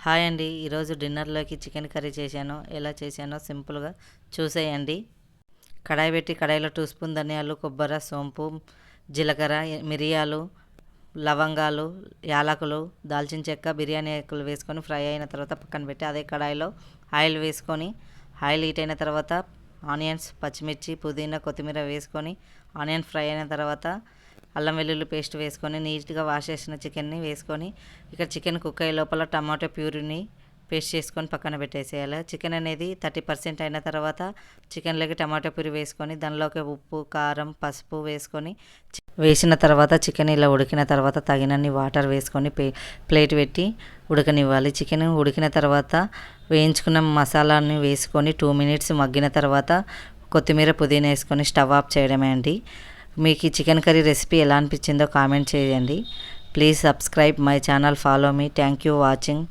Hi అండి. ఈరోజు డిన్నర్లోకి chicken curry చేశాను. ఎలా చేశానో సింపుల్గా చూసేయండి. కడాయి పెట్టి కడాయిలో 2 స్పూన్ ధనియాలు, కొబ్బరి, సోంపు, జీలకర్ర, మిరియాలు, లవంగాలు, యాలకులు, దాల్చిన చెక్క, బిర్యానీ ఆకులు వేసుకొని ఫ్రై అయిన తర్వాత పక్కన పెట్టి అదే కడాయిలో ఆయిల్ వేసుకొని ఆయిల్ హీట్ అయిన తర్వాత ఆనియన్స్, పచ్చిమిర్చి, పుదీనా, కొత్తిమీర వేసుకొని ఆనియన్ ఫ్రై అయిన తర్వాత అల్లం వెల్లుల్లి పేస్ట్ వేసుకొని నీట్గా వాష్ చేసిన చికెన్ని వేసుకొని ఇక్కడ చికెన్ కుక్ అయ్యే లోపల టమాటో ప్యూరీని పేస్ట్ చేసుకొని పక్కన పెట్టేసేయాలి. చికెన్ అనేది 30% అయిన తర్వాత చికెన్లోకి టమాటో ప్యూరీ వేసుకొని దానిలోకి ఉప్పు, కారం, పసుపు వేసిన తర్వాత చికెన్ ఇలా ఉడికిన తర్వాత తగినన్ని వాటర్ వేసుకొని ప్లేట్ పెట్టి ఉడకనివ్వాలి. చికెన్ ఉడికిన తర్వాత వేయించుకున్న మసాలాని వేసుకొని 2 మినిట్స్ మగ్గిన తర్వాత కొత్తిమీర, పుదీనా వేసుకొని స్టవ్ ఆఫ్ చేయడమే అండి. మీకు ఈ చికెన్ కర్రీ రెసిపీ ఎలా అనిపించిందో కామెంట్ చేయండి. Please subscribe my channel, follow me. Thank you watching.